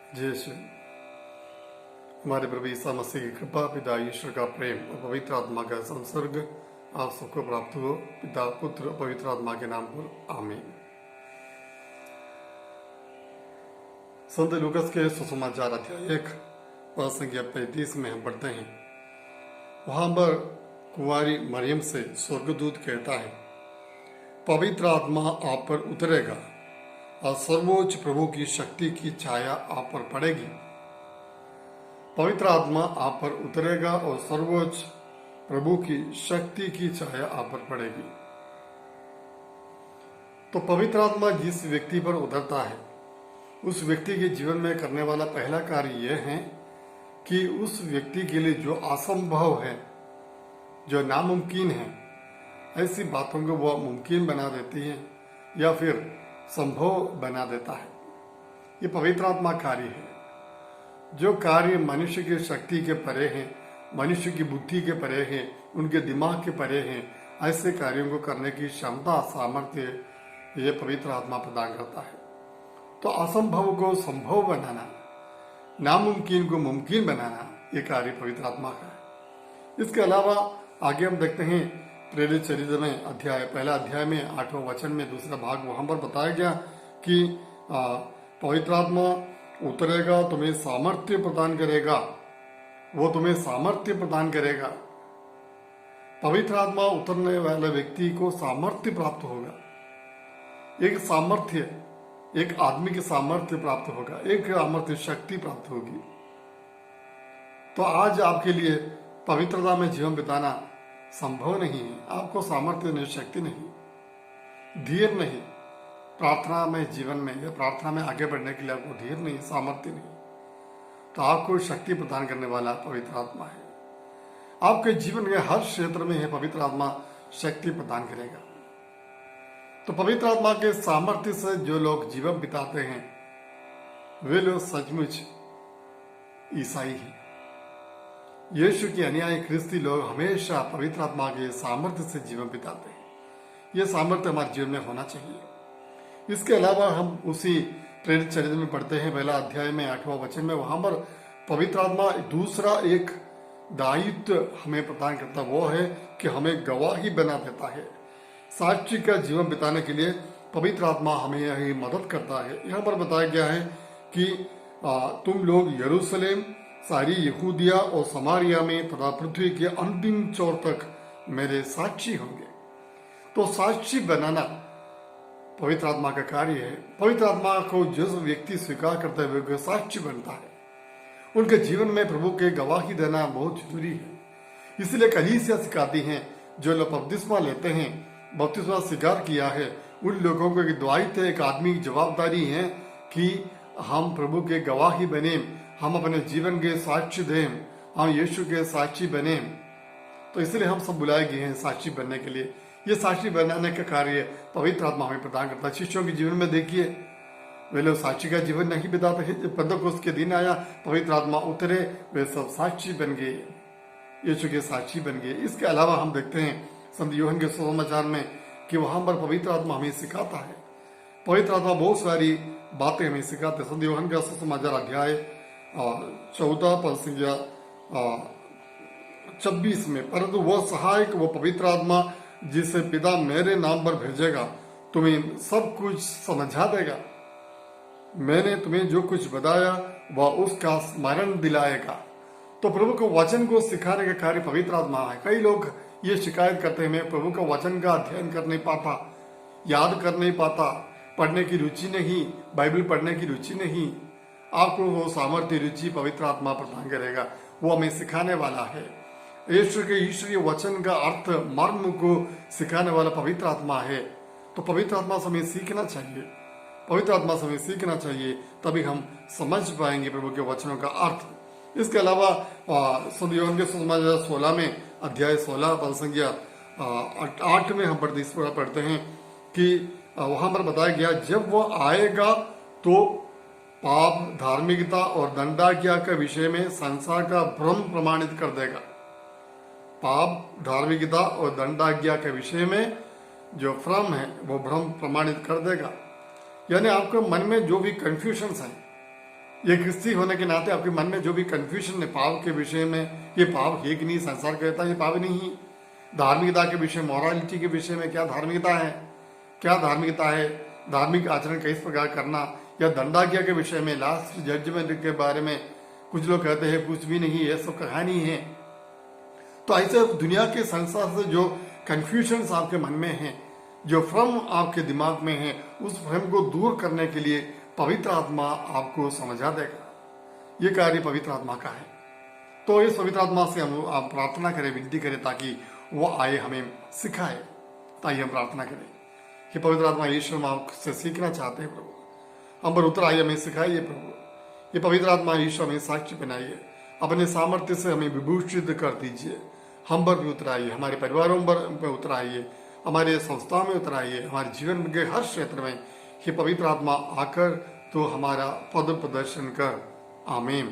जय श्री हमारे प्रभु ईसा मसीह की कृपा, पिता ईश्वर का प्रेम और पवित्र आत्मा का संसर्ग आप सबको प्राप्त हो। पिता, पुत्र और पवित्र आत्मा के नाम पर आमीन। संत लूकस के सुसमाचार अध्याय 1 पद संख्या 35 में हम पढ़ते हैं। वहां पर कुंवारी मरियम से स्वर्गदूत कहता है, पवित्र आत्मा आप पर उतरेगा और सर्वोच्च प्रभु की शक्ति की छाया आप पर पड़ेगी। पवित्र आत्मा आप पर उतरेगा और सर्वोच्च प्रभु की शक्ति की छाया आप पर पड़ेगी। तो पवित्र आत्मा जिस व्यक्ति पर उतरता है, उस व्यक्ति के जीवन में करने वाला पहला कार्य यह है कि उस व्यक्ति के लिए जो असंभव है, जो नामुमकिन है, ऐसी बातों को वह मुमकिन बना देती है या फिर संभव बना देता है। ये पवित्र आत्मा कार्य है। जो कार्य मनुष्य की शक्ति के परे हैं, मनुष्य की बुद्धि के परे हैं, उनके दिमाग के परे हैं, ऐसे कार्यों को करने की क्षमता, सामर्थ्य ये पवित्र आत्मा प्रदान करता है। तो असंभव को संभव बनाना, नामुमकिन को मुमकिन बनाना, ये कार्य पवित्र आत्मा का है। इसके अलावा आगे हम देखते हैं प्रेरित चरित्र में पहला अध्याय में 8वां वचन में दूसरा भाग, वहां पर बताया गया कि पवित्र आत्मा उतरेगा, तुम्हें सामर्थ्य प्रदान करेगा। वो तुम्हें सामर्थ्य प्रदान करेगा। पवित्र आत्मा उतरने वाले व्यक्ति को सामर्थ्य प्राप्त होगा। एक सामर्थ्य, एक आदमी की सामर्थ्य प्राप्त होगा, एक सामर्थ्य शक्ति प्राप्त होगी। तो आज आपके लिए पवित्रता में जीवन बिताना संभव नहीं है। आपको सामर्थ्य नहीं, शक्ति नहीं, धीर नहीं, प्रार्थना में जीवन में या प्रार्थना में आगे बढ़ने के लिए आपको धीर नहीं, सामर्थ्य नहीं, तो आपको शक्ति प्रदान करने वाला पवित्र आत्मा है। आपके जीवन के हर क्षेत्र में है पवित्र आत्मा शक्ति प्रदान करेगा। तो पवित्र आत्मा के सामर्थ्य से जो लोग जीवन बिताते हैं, वे लोग सचमुच ईसाई हैं। यीशु के अनुयायी ख्रिस्ती लोग हमेशा पवित्र आत्मा के सामर्थ्य से जीवन बिताते हैं। यह सामर्थ्य हमारे जीवन में होना चाहिए। इसके अलावा हम उसी प्रेरित चरित्र में पढ़ते हैं, पहला अध्याय में 8वां वचन में, वहां पर पवित्र आत्मा दूसरा एक दायित्व हमें प्रदान करता, वो है कि हमें गवाही बना देता है। साक्षी का जीवन बिताने के लिए पवित्र आत्मा हमें यही मदद करता है। यहाँ पर बताया गया है कि तुम लोग यरूशलेम, सारी यहूदिया और समारिया में तथा पृथ्वी के अंतिम छोर तक मेरे साक्षी होंगे। तो साक्षी बनाना पवित्र आत्मा का कार्य है। पवित्र आत्मा को जो व्यक्ति स्वीकार करता है वो साक्षी बनता है। उनके जीवन में प्रभु के गवाही देना बहुत जरूरी है। इसलिए कलीसिया सिखाती हैं, जो लोग बपतिस्मा लेते हैं, बपतिस्मा स्वीकार किया है, उन लोगों को एक दायित्व, एक आदमी की जवाबदारी है कि हम प्रभु के गवाही बने, हम अपने जीवन के साक्षी दें, हम यीशु के साक्षी बने। तो इसलिए हम सब बुलाए गए हैं साक्षी बनने के लिए। ये साक्षी बनाने का कार्य पवित्र आत्मा हमें प्रदान करता है। शिष्यों के जीवन में देखिए, वे लोग साक्षी का जीवन नहीं बिताते हैं। जब पेंतेकोस्त के दिन आया, पवित्र आत्मा उतरे, वे सब साक्षी बन गए, यीशु के साक्षी बन गए। इसके अलावा हम देखते हैं संत यूहन्ना के सुसमाचार में कि वहां पर पवित्र आत्मा हमें सिखाता है। पवित्र आत्मा बहुत सारी बातें हमें सिखाते हैं। संत यूहन्ना का सुसमाचार अध्याय 14 पद संख्या 26 में, परंतु वह सहायक, वो पवित्र आत्मा जिसे पिता मेरे नाम पर भेजेगा, तुम्हें सब कुछ समझा देगा। मैंने तुम्हें जो कुछ बताया वह उसका स्मरण दिलाएगा। तो प्रभु के वचन को सिखाने का कार्य पवित्र आत्मा है। कई लोग ये शिकायत करते हैं, मैं प्रभु का वचन का अध्ययन कर नहीं पाता, याद कर नहीं पाता, पढ़ने की रुचि नहीं, बाइबल पढ़ने की रुचि नहीं। आपको वो सामर्थ्य, रुचि पवित्र आत्मा प्रदान करेगा। वो हमें सिखाने वाला है। यीशु के ईश्वरीय वचन का अर्थ, मर्म को सिखाने वाला पवित्र आत्मा है। तो पवित्र आत्मा से हमें सीखना चाहिए, पवित्र आत्मा से हमें सीखना चाहिए, तभी हम समझ पाएंगे प्रभु के वचनों का अर्थ। इसके अलावा संत यूहन्ना के सुसमाचार 16 में, अध्याय 16 पद संख्या 8 में हम पढ़ते हैं कि वहां पर बताया गया, जब वो आएगा तो पाप, धार्मिकता और दंडाज्ञा के विषय में संसार का भ्रम प्रमाणित कर देगा। पाप, धार्मिकता और दंडाज्ञा के विषय में जो भ्रम है वो भ्रम प्रमाणित कर देगा। यानी आपके मन में जो भी कंफ्यूजन है, ये क्रिस्ती होने के नाते आपके मन में जो भी कंफ्यूजन है पाप के विषय में, ये पाप है कि नहीं, संसार कहता है ये पाप नहीं, धार्मिकता के विषय, मॉरालिटी के विषय में क्या धार्मिकता है, क्या धार्मिकता है, धार्मिक आचरण किस प्रकार करना, या दंडाज्ञा के विषय में, लास्ट जजमेंट के बारे में कुछ लोग कहते हैं कुछ भी नहीं, ये सब कहानी है। तो ऐसे दुनिया के संसार से जो कंफ्यूजन आपके मन में है, जो भ्रम आपके दिमाग में है, उस भ्रम को दूर करने के लिए पवित्र आत्मा आपको समझा देगा। ये कार्य पवित्र आत्मा का है। तो इस पवित्र आत्मा से हम आप प्रार्थना करें, विनती करें ताकि वो आए हमें सिखाए, ताकि हम प्रार्थना करें कि पवित्र आत्मा ईश्वर हम आपसे सीखना चाहते हैं प्रभु, हम पर उतर आइए, हमें सिखाइए प्रभु। ये पवित्र आत्मा ईश्वर हमें साक्ष्य बनाइए, अपने सामर्थ्य से हमें विभूषित कर दीजिए, हम पर भी उतर आइए, हमारे परिवारों पर उतर आइए, हमारे संस्थाओं में उतर आइए, हमारे जीवन के हर क्षेत्र में ये पवित्र आत्मा आकर तो हमारा पद प्रदर्शन कर। आमीन।